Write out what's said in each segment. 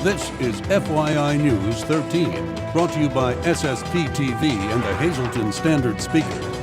This is FYI News 13, brought to you by SSPTV and the Hazleton Standard Speaker.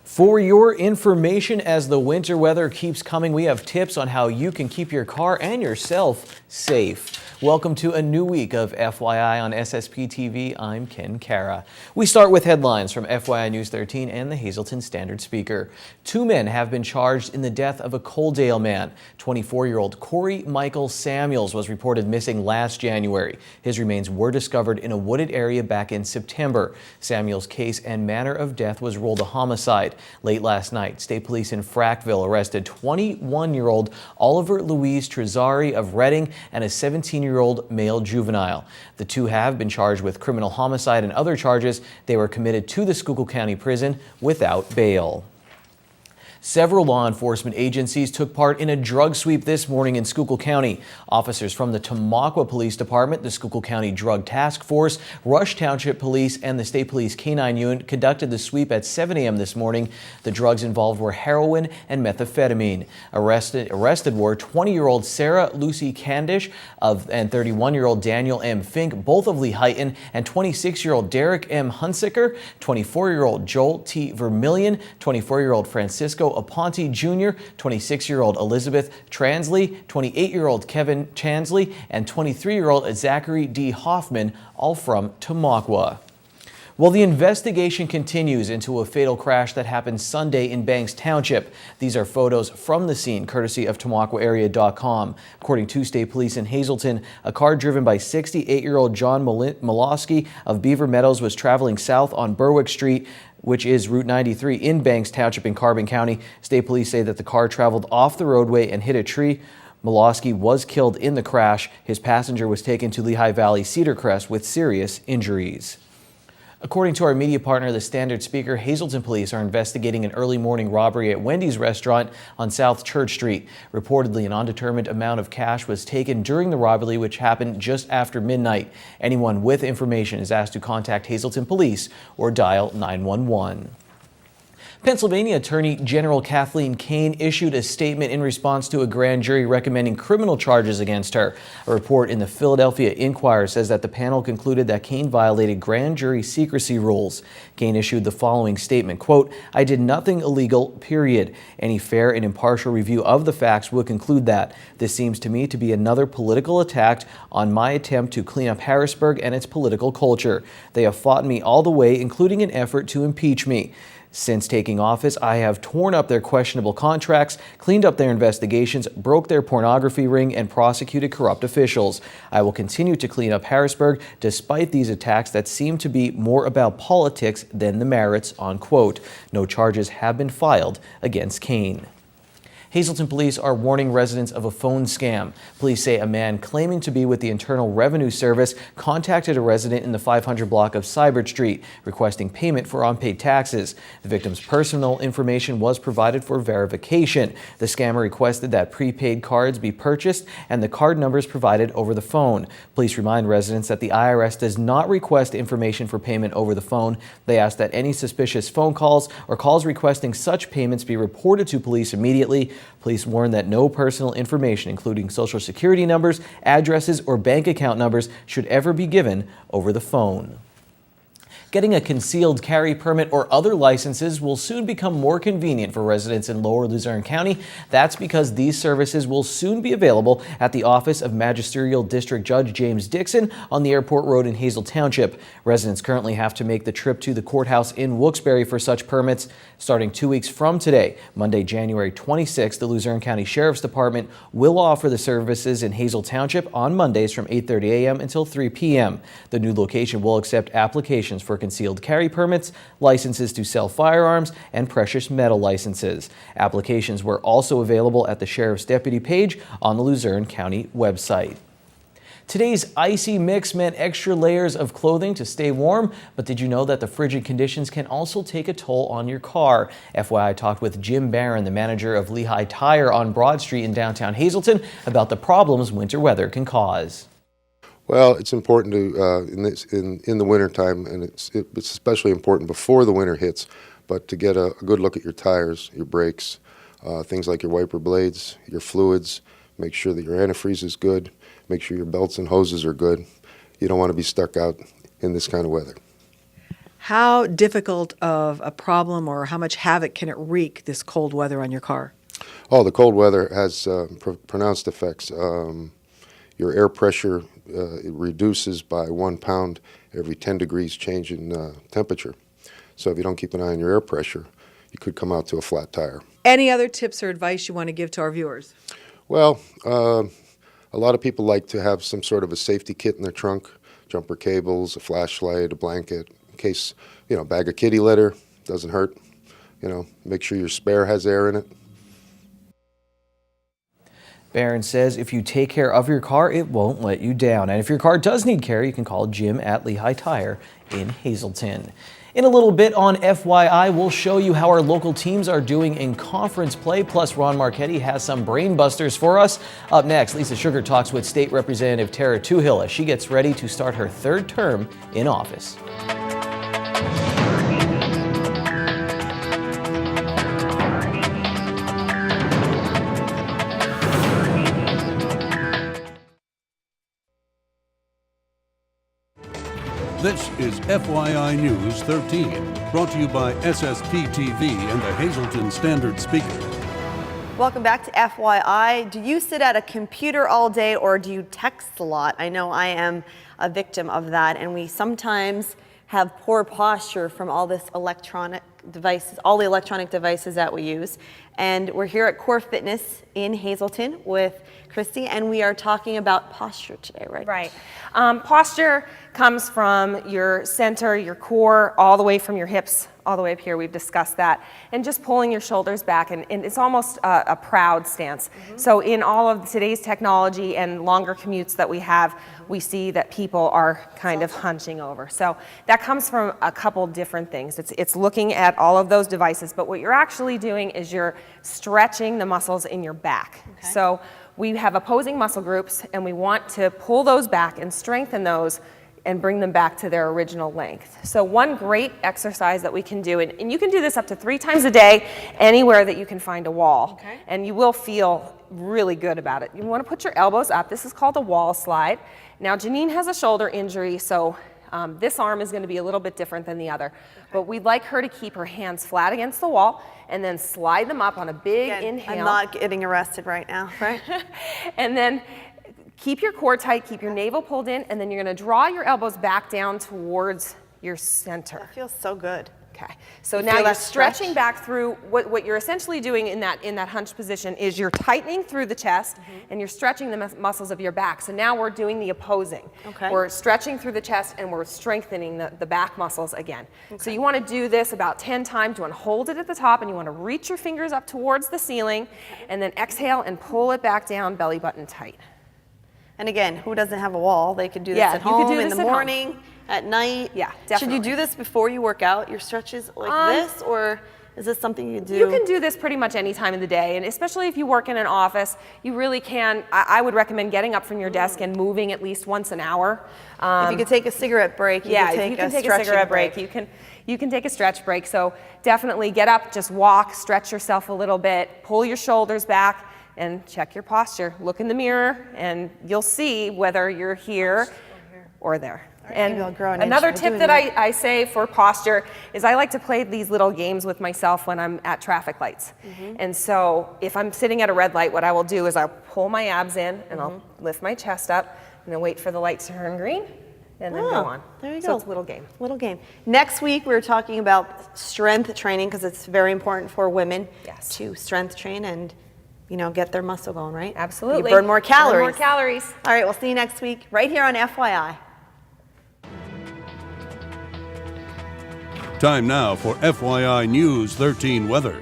For your information, as the winter weather keeps coming, we have tips on how you can keep your car and yourself safe. Welcome to a new week of FYI on SSPTV. I'm Ken Kara. We start with headlines from FYI News 13 and the Hazleton Standard Speaker. 2 men have been charged in the death of a Coaldale man. 24-year-old Corey Michael Samuels was reported missing last January. His remains were discovered in a wooded area back in September. Samuels' case and manner of death was ruled a homicide. Late last night, state police in Frackville arrested 21-year-old Oliver Louise Trezari of Reading and a 17-year-old male juvenile. The two have been charged with criminal homicide and other charges. They were committed to the Schuylkill County Prison without bail. Several law enforcement agencies took part in a drug sweep this morning in Schuylkill County. Officers from the Tamaqua Police Department, the Schuylkill County Drug Task Force, Rush Township Police, and the State Police K-9 Unit conducted the sweep at 7 a.m. this morning. The drugs involved were heroin and methamphetamine. Arrested were 20-year-old Sarah Lucy Candish and 31-year-old Daniel M. Fink, both of Lehighton, and 26-year-old Derek M. Hunsicker, 24-year-old Joel T. Vermillion, 24-year-old Francisco Aponte Jr., 26-year-old Elizabeth Transley, 28-year-old Kevin Chansley, and 23-year-old Zachary D. Hoffman, all from Tamaqua. Well, the investigation continues into a fatal crash that happened Sunday in Banks Township. These are photos from the scene, courtesy of TamaquaArea.com. According to state police in Hazleton, a car driven by 68-year-old John Molosky of Beaver Meadows was traveling south on Berwick Street, which is Route 93 in Banks Township in Carbon County. State police say that the car traveled off the roadway and hit a tree. Molosky was killed in the crash. His passenger was taken to Lehigh Valley Cedar Crest with serious injuries. According to our media partner, the Standard Speaker, Hazleton police are investigating an early morning robbery at Wendy's restaurant on South Church Street. Reportedly, an undetermined amount of cash was taken during the robbery, which happened just after midnight. Anyone with information is asked to contact Hazleton Police or dial 911. Pennsylvania Attorney General Kathleen Kane issued a statement in response to a grand jury recommending criminal charges against her. A report in the Philadelphia Inquirer says that the panel concluded that Kane violated grand jury secrecy rules. Kane issued the following statement, quote, "I did nothing illegal, period. Any fair and impartial review of the facts would conclude that. This seems to me to be another political attack on my attempt to clean up Harrisburg and its political culture. They have fought me all the way, including an effort to impeach me. Since taking office, I have torn up their questionable contracts, cleaned up their investigations, broke their pornography ring, and prosecuted corrupt officials. I will continue to clean up Harrisburg despite these attacks that seem to be more about politics than the merits," unquote. No charges have been filed against Kane. Hazleton police are warning residents of a phone scam. Police say a man claiming to be with the Internal Revenue Service contacted a resident in the 500 block of Cybert Street, requesting payment for unpaid taxes. The victim's personal information was provided for verification. The scammer requested that prepaid cards be purchased and the card numbers provided over the phone. Police remind residents that the IRS does not request information for payment over the phone. They ask that any suspicious phone calls or calls requesting such payments be reported to police immediately. Police warn that no personal information, including social security numbers, addresses, or bank account numbers, should ever be given over the phone. Getting a concealed carry permit or other licenses will soon become more convenient for residents in Lower Luzerne County. That's because these services will soon be available at the office of Magisterial District Judge James Dixon on the Airport Road in Hazel Township. Residents currently have to make the trip to the courthouse in Wilkes-Barre for such permits. Starting 2 weeks from today, Monday, January 26th, the Luzerne County Sheriff's Department will offer the services in Hazel Township on Mondays from 8:30 a.m. until 3 p.m. The new location will accept applications for concealed carry permits, licenses to sell firearms, and precious metal licenses. Applications were also available at the Sheriff's Deputy page on the Luzerne County website. Today's icy mix meant extra layers of clothing to stay warm, but did you know that the frigid conditions can also take a toll on your car? FYI talked with Jim Barron, the manager of Lehigh Tire on Broad Street in downtown Hazleton, about the problems winter weather can cause. Well, it's important to in the wintertime, and it's especially important before the winter hits, but to get a good look at your tires, your brakes, things like your wiper blades, your fluids, Make sure that your antifreeze is good. Make sure your belts and hoses are good. You don't want to be stuck out in this kind of weather. How difficult of a problem or how much havoc can it wreak, this cold weather on your car? Oh, the cold weather has pronounced effects. Your air pressure it reduces by 1 pound every 10 degrees change in temperature. So if you don't keep an eye on your air pressure, you could come out to a flat tire. Any other tips or advice you want to give to our viewers? Well, a lot of people like to have some sort of a safety kit in their trunk, jumper cables, a flashlight, a blanket, in case, a bag of kitty litter doesn't hurt. Make sure your spare has air in it. Barron says if you take care of your car, it won't let you down. And if your car does need care, you can call Jim at Lehigh Tire in Hazleton. In a little bit on FYI, we'll show you how our local teams are doing in conference play. Plus, Ron Marchetti has some brain busters for us. Up next, Lisa Sugar talks with State Representative Tara Toohill as she gets ready to start her 3rd term in office. This is FYI News 13, brought to you by SSPTV and the Hazleton Standard Speaker. Welcome back to FYI. Do you sit at a computer all day or do you text a lot? I know I am a victim of that, and we sometimes have poor posture from all this electronic devices, all the electronic devices that we use. And we're here at Core Fitness in Hazleton with Christy, and we are talking about posture today, right? Right. Posture comes from your center, your core, all the way from your hips, all the way up here. We've discussed that. And just pulling your shoulders back, and it's almost a proud stance. So in all of today's technology and longer commutes that we have, we see that people are kind of hunching over. So that comes from a couple different things. It's looking at all of those devices, but what you're actually doing is you're stretching the muscles in your back. Okay. So we have opposing muscle groups, and we want to pull those back and strengthen those and bring them back to their original length. So one great exercise that we can do, and you can do this up to 3 times a day, anywhere that you can find a wall, Okay. and you will feel really good about it. You want to put your elbows up. This is called a wall slide. Now Janine has a shoulder injury, so this arm is going to be a little bit different than the other, but we'd like her to keep her hands flat against the wall and then slide them up on a big inhale. I'm not getting arrested right now, right? And then keep your core tight, keep your navel pulled in, and then you're going to draw your elbows back down towards your center. That feels so good. Okay, so You now feel you're that stretch? stretching back through. What you're essentially doing in that hunch position is you're tightening through the chest and you're stretching the muscles of your back. So now we're doing the opposing. Okay. We're stretching through the chest and we're strengthening the back muscles again. So you want to do this about 10 times. You want to hold it at the top and you want to reach your fingers up towards the ceiling and then exhale and pull it back down, belly button tight. And again, who doesn't have a wall? They could do this Yeah, at you could home, do in this the at home. morning, at night. Yeah, Should definitely. you do this before you work out, your stretches like this, or is this something you do? You can do this pretty much any time of the day, and especially if you work in an office, you really can. I would recommend getting up from your desk and moving at least once an hour. If you could take a cigarette break, you Yeah, could if take you can a take a stretching cigarette break, you can take a stretch break. So definitely get up, just walk, stretch yourself a little bit, pull your shoulders back, and check your posture. Look in the mirror, and you'll see whether you're here or there. And maybe I'll grow an inch another by tip doing that that. I say for posture is I like to play these little games with myself when I'm at traffic lights. And so if I'm sitting at a red light, what I will do is I'll pull my abs in and I'll lift my chest up and then wait for the light to turn green and then go on. There you So go. it's a little game. Little game. Next week, we're talking about strength training because it's very important for women Yes. to strength train and, get their muscle going, right? Absolutely. You burn more calories. Burn more calories. All right, we'll see you next week right here on FYI. Time now for FYI News 13 weather.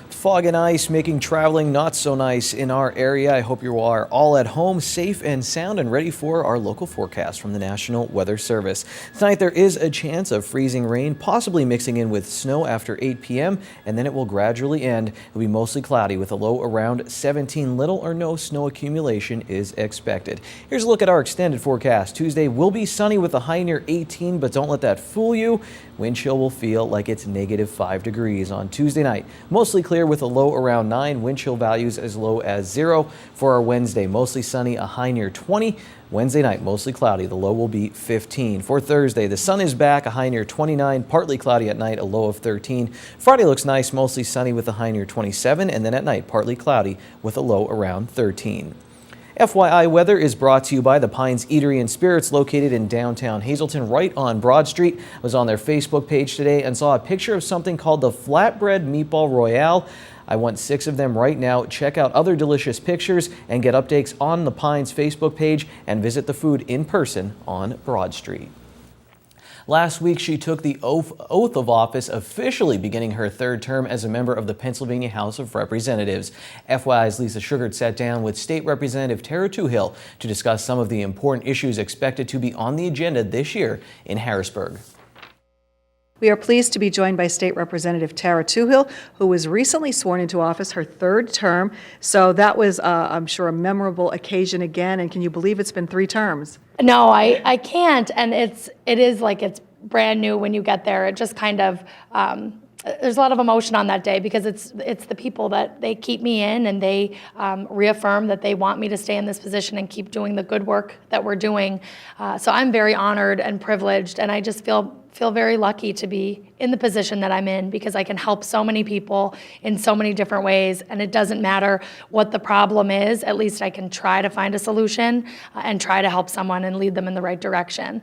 Fog and ice making traveling not so nice in our area. I hope you are all at home, safe and sound, and ready for our local forecast from the National Weather Service. Tonight there is a chance of freezing rain, possibly mixing in with snow after 8 p.m., and then it will gradually end. It will be mostly cloudy with a low around 17. Little or no snow accumulation is expected. Here's a look at our extended forecast. Tuesday will be sunny with a high near 18, but don't let that fool you. Wind chill will feel like it's -5 degrees on Tuesday night. Mostly clear with a low around 9, wind chill values as low as 0. For our Wednesday, mostly sunny, a high near 20. Wednesday night, mostly cloudy, the low will be 15. For Thursday, the sun is back, a high near 29, partly cloudy at night, a low of 13. Friday looks nice, mostly sunny with a high near 27, and then at night, partly cloudy with a low around 13. FYI weather is brought to you by the Pines Eatery and Spirits located in downtown Hazleton, right on Broad Street. I was on their Facebook page today and saw a picture of something called the Flatbread Meatball Royale. I want 6 of them right now. Check out other delicious pictures and get updates on the Pines Facebook page and visit the food in person on Broad Street. Last week, she took the oath of office, officially beginning her 3rd term as a member of the Pennsylvania House of Representatives. FYI's Lisa Sugart sat down with State Representative Tara Toohill to discuss some of the important issues expected to be on the agenda this year in Harrisburg. We are pleased to be joined by State Representative Tara Toohill, who was recently sworn into office, her 3rd term. So that was, I'm sure, a memorable occasion again. And can you believe it's been 3 terms? No, I can't. And it is like it's brand new when you get there. It just kind of, there's a lot of emotion on that day because it's the people that they keep me in, and they reaffirm that they want me to stay in this position and keep doing the good work that we're doing. So I'm very honored and privileged, and I just feel very lucky to be in the position that I'm in because I can help so many people in so many different ways, and it doesn't matter what the problem is. At least I can try to find a solution and try to help someone and lead them in the right direction.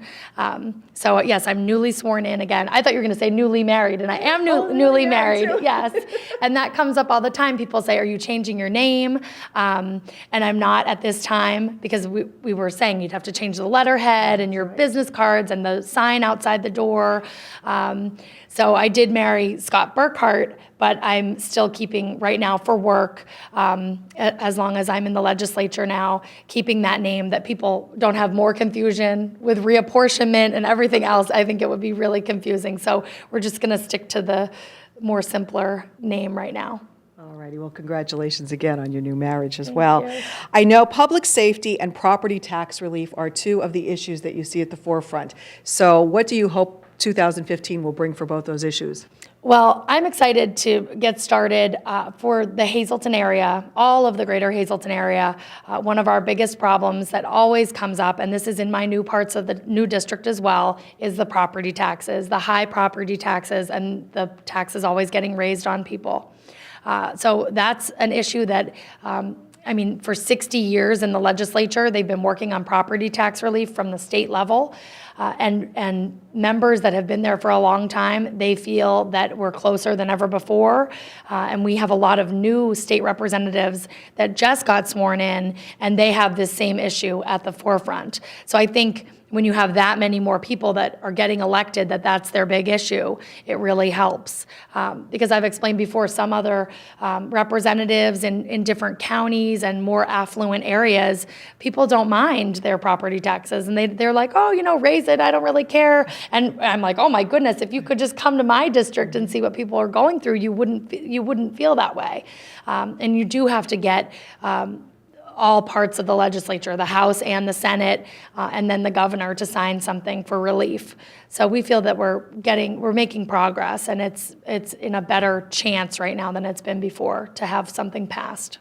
So yes, I'm newly sworn in again. I thought you were going to say newly married, and I am newly married. Yes, and that comes up all the time. People say, "Are you changing your name?" And I'm not at this time because we were saying you'd have to change the letterhead and your business cards and the sign outside the door. So I did marry Scott Burkhart, but I'm still keeping right now for work, as long as I'm in the legislature now, keeping that name that people don't have more confusion with reapportionment and everything else. I think it would be really confusing. So we're just going to stick to the more simpler name right now. All righty. Well, congratulations again on your new marriage as well. I know public safety and property tax relief are 2 of the issues that you see at the forefront. So what do you hope 2015 will bring for both those issues? Well, I'm excited to get started for the Hazleton area, all of the greater Hazleton area. One of our biggest problems that always comes up, and this is in my new parts of the new district as well, is the property taxes, the high property taxes, and the taxes always getting raised on people. So that's an issue that for 60 years in the legislature, they've been working on property tax relief from the state level. And members that have been there for a long time, they feel that we're closer than ever before. And we have a lot of new state representatives that just got sworn in, and they have this same issue at the forefront. So I think when you have that many more people that are getting elected, that's their big issue, it really helps. Because I've explained before, some other representatives in different counties and more affluent areas, people don't mind their property taxes. And they're like, oh, raise it, I don't really care. And I'm like, oh my goodness, if you could just come to my district and see what people are going through, you wouldn't feel that way. And you do have to get all parts of the legislature, the House and the Senate, and then the governor to sign something for relief. So we feel that we're making progress, and it's in a better chance right now than it's been before to have something passed.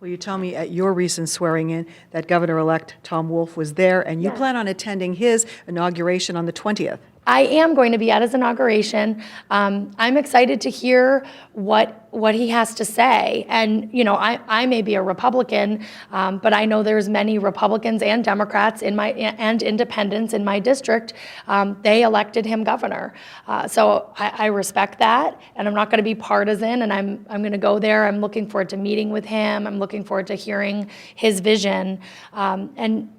Well, you tell me at your recent swearing in that Governor-elect Tom Wolf was there, and you plan on attending his inauguration on the 20th. I am going to be at his inauguration. I'm excited to hear what he has to say. And, I may be a Republican, but I know there's many Republicans and Democrats and independents in my district. They elected him governor. So I respect that, and I'm not going to be partisan, and I'm going to go there. I'm looking forward to meeting with him. I'm looking forward to hearing his vision. And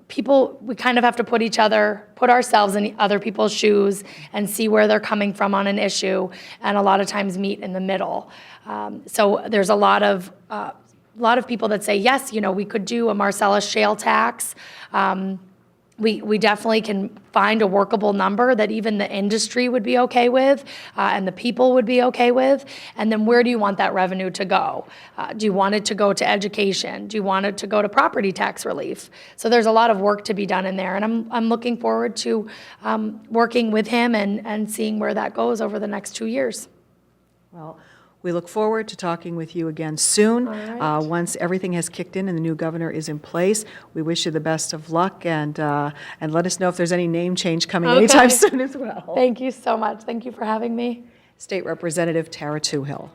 people, we kind of have to put ourselves in other people's shoes and see where they're coming from on an issue, and a lot of times meet in the middle. So there's a lot of people that say, yes, we could do a Marcellus shale tax. we definitely can find a workable number that even the industry would be okay with and the people would be okay with. And then where do you want that revenue to go? Do you want it to go to education? Do you want it to go to property tax relief? So there's a lot of work to be done in there. And I'm looking forward to working with him and seeing where that goes over the next 2 years. Well, we look forward to talking with you again soon. All right. Once everything has kicked in and the new governor is in place, we wish you the best of luck, and let us know if there's any name change coming anytime Okay. soon as well. Thank you so much. Thank you for having me. State Representative Tara Toohill.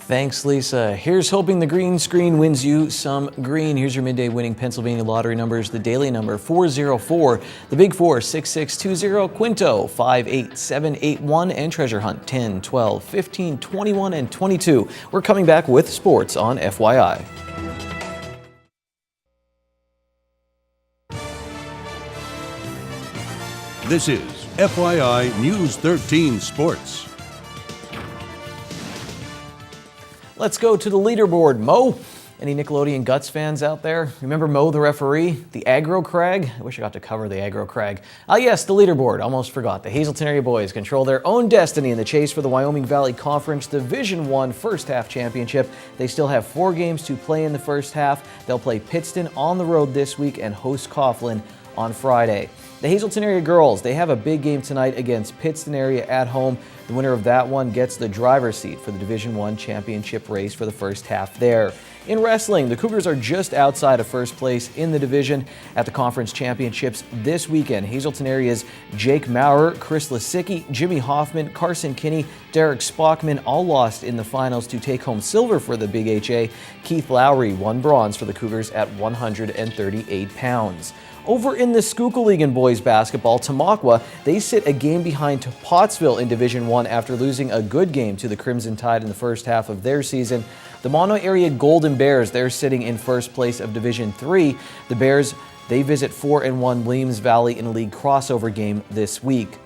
Thanks, Lisa. Here's hoping the green screen wins you some green. Here's your midday winning Pennsylvania lottery numbers. The daily number 404, the big four 6620, Quinto 58781, and Treasure Hunt 10, 12, 15, 21, and 22. We're coming back with sports on FYI. This is FYI News 13 Sports. Let's go to the leaderboard. Mo, any Nickelodeon Guts fans out there? Remember Mo the referee? The aggro crag? I wish I got to cover the aggro crag. Ah yes, the leaderboard. Almost forgot. The Hazleton area boys control their own destiny in the chase for the Wyoming Valley Conference Division I First Half Championship. They still have 4 games to play in the first half. They'll play Pittston on the road this week and host Coughlin on Friday. The Hazleton area girls, they have a big game tonight against Pittston area at home. The winner of that one gets the driver's seat for the Division I championship race for the first half there. In wrestling, the Cougars are just outside of first place in the division at the conference championships this weekend. Hazleton area's Jake Maurer, Chris Lisicki, Jimmy Hoffman, Carson Kinney, Derek Spockman all lost in the finals to take home silver for the Big HA. Keith Lowry won bronze for the Cougars at 138 pounds. Over in the Schuylkill League in boys basketball, Tamaqua, they sit a game behind Pottsville in Division I after losing a good game to the Crimson Tide in the first half of their season. The Mono area Golden Bears, they're sitting in first place of Division III. The Bears, they visit 4-1 Williams Valley in a league crossover game this week.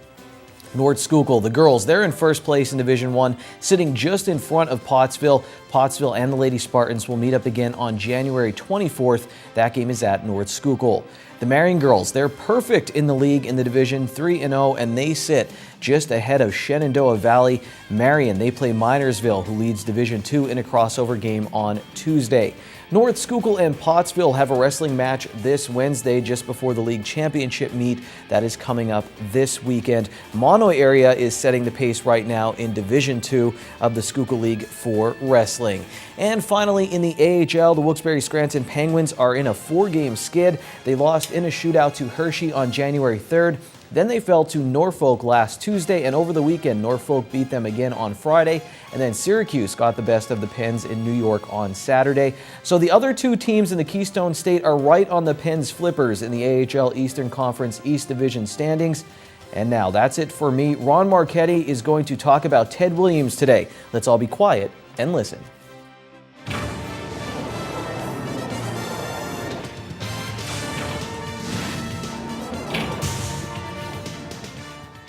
North Schuylkill, the girls, they're in first place in Division I, sitting just in front of Pottsville. Pottsville and the Lady Spartans will meet up again on January 24th. That game is at North Schuylkill. The Marion girls, they're perfect in the league in the division, 3-0, and they sit just ahead of Shenandoah Valley. Marion, they play Minersville, who leads Division II in a crossover game on Tuesday. North Schuylkill and Pottsville have a wrestling match this Wednesday just before the league championship meet that is coming up this weekend. Mono area is setting the pace right now in Division II of the Schuylkill League for wrestling. And finally, in the AHL, the Wilkes-Barre Scranton Penguins are in a 4-game skid. They lost in a shootout to Hershey on January 3rd. Then they fell to Norfolk last Tuesday, and over the weekend, Norfolk beat them again on Friday, and then Syracuse got the best of the Pens in New York on Saturday. So the other 2 teams in the Keystone State are right on the Pens flippers in the AHL Eastern Conference East Division standings. And now that's it for me. Ron Marchetti is going to talk about Ted Williams today. Let's all be quiet and listen.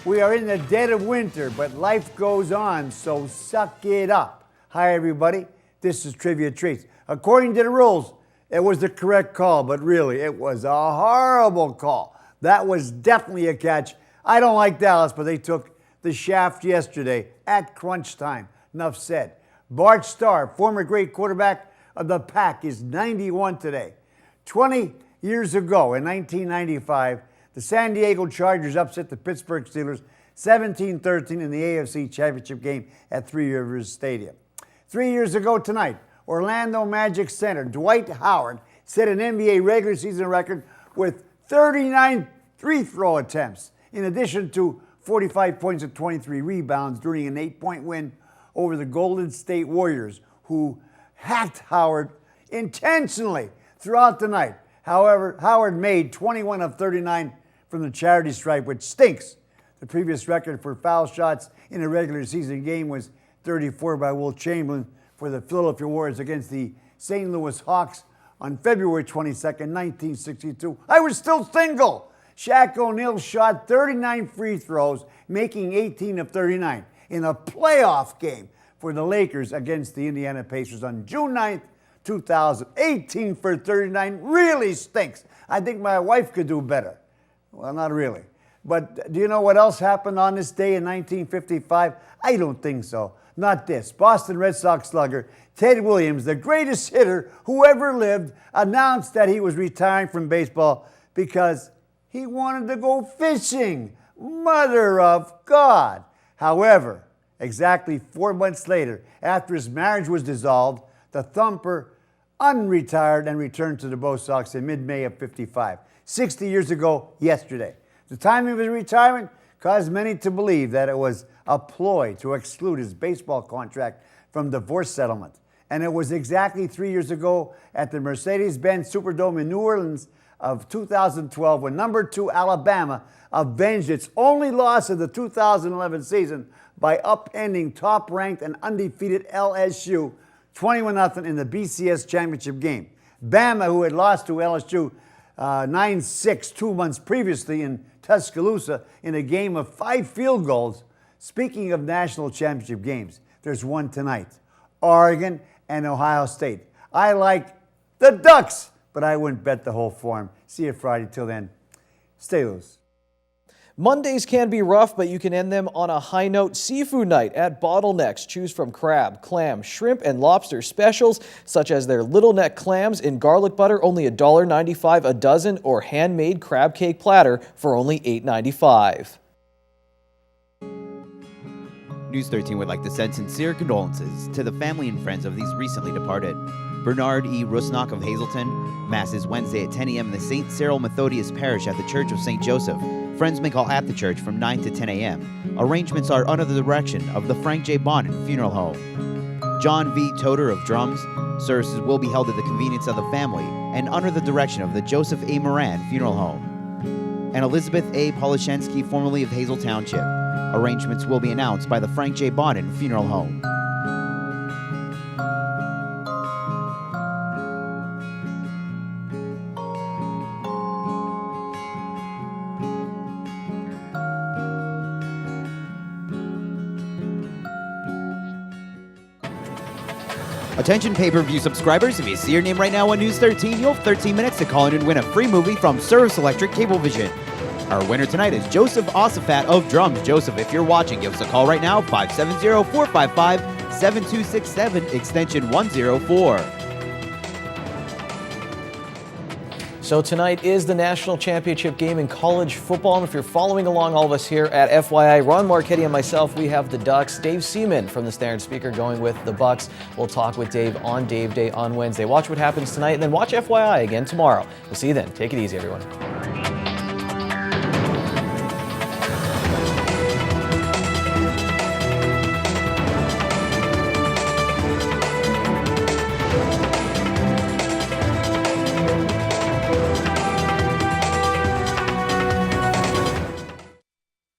We are in the dead of winter, but life goes on, so suck it up. Hi, everybody. This is Trivia Treats. According to the rules, it was the correct call, but really, it was a horrible call. That was definitely a catch. I don't like Dallas, but they took the shaft yesterday at crunch time. Enough said. Bart Starr, former great quarterback of the Pack, is 91 today. 20 years ago, in 1995, the San Diego Chargers upset the Pittsburgh Steelers 17-13 in the AFC Championship game at Three Rivers Stadium. 3 years ago tonight, Orlando Magic center Dwight Howard set an NBA regular season record with 39 free throw attempts, in addition to 45 points and 23 rebounds during an 8-point win over the Golden State Warriors, who hacked Howard intentionally throughout the night. However, Howard made 21 of 39 from the charity stripe, which stinks. The previous record for foul shots in a regular season game was 34 by Will Chamberlain for the Philadelphia Warriors against the St. Louis Hawks on February 22nd, 1962. I was still single. Shaq O'Neal shot 39 free throws, making 18 of 39 in a playoff game for the Lakers against the Indiana Pacers on June 9th, 2,000. 18 for 39 really stinks. I think my wife could do better. Well, not really. But do you know what else happened on this day in 1955? I don't think so. Not this. Boston Red Sox slugger Ted Williams, the greatest hitter who ever lived, announced that he was retiring from baseball because he wanted to go fishing. Mother of God. However, exactly 4 months later, after his marriage was dissolved, the Thumper unretired and returned to the Bo Sox in mid-May of 55. 60 years ago yesterday. The timing of his retirement caused many to believe that it was a ploy to exclude his baseball contract from divorce settlement. And it was exactly 3 years ago at the Mercedes-Benz Superdome in New Orleans of 2012 when number 2 Alabama avenged its only loss of the 2011 season by upending top-ranked and undefeated LSU 21-0 in the BCS championship game. Bama, who had lost to LSU 9-6 2 months previously in Tuscaloosa in a game of 5 field goals. Speaking of national championship games, there's one tonight. Oregon and Ohio State. I like the Ducks, but I wouldn't bet the whole farm. See you Friday. Till then, stay loose. Mondays can be rough, but you can end them on a high note. Seafood night at Bottlenecks. Choose from crab, clam, shrimp, and lobster specials, such as their little neck clams in garlic butter, only $1.95 a dozen, or handmade crab cake platter for only $8.95. News 13 would like to send sincere condolences to the family and friends of these recently departed. Bernard E. Rusnock of Hazleton. Mass is Wednesday at 10 a.m. in the St. Cyril Methodius Parish at the Church of St. Joseph. Friends may call at the church from 9 to 10 a.m. Arrangements are under the direction of the Frank J. Bonnet Funeral Home. John V. Toter of Drums. Services will be held at the convenience of the family and under the direction of the Joseph A. Moran Funeral Home. And Elizabeth A. Polishensky, formerly of Hazel Township. Arrangements will be announced by the Frank J. Bonnet Funeral Home. Attention pay-per-view subscribers, if you see your name right now on News 13, you'll have 13 minutes to call in and win a free movie from Service Electric Cablevision. Our winner tonight is Joseph Osafat of Drums. Joseph, if you're watching, give us a call right now, 570-455-7267, extension 104. So tonight is the national championship game in college football. And if you're following along, all of us here at FYI, Ron Marchetti and myself, we have the Ducks. Dave Seaman from the Standard Speaker going with the Bucks. We'll talk with Dave on Dave Day on Wednesday. Watch what happens tonight and then watch FYI again tomorrow. We'll see you then. Take it easy, everyone.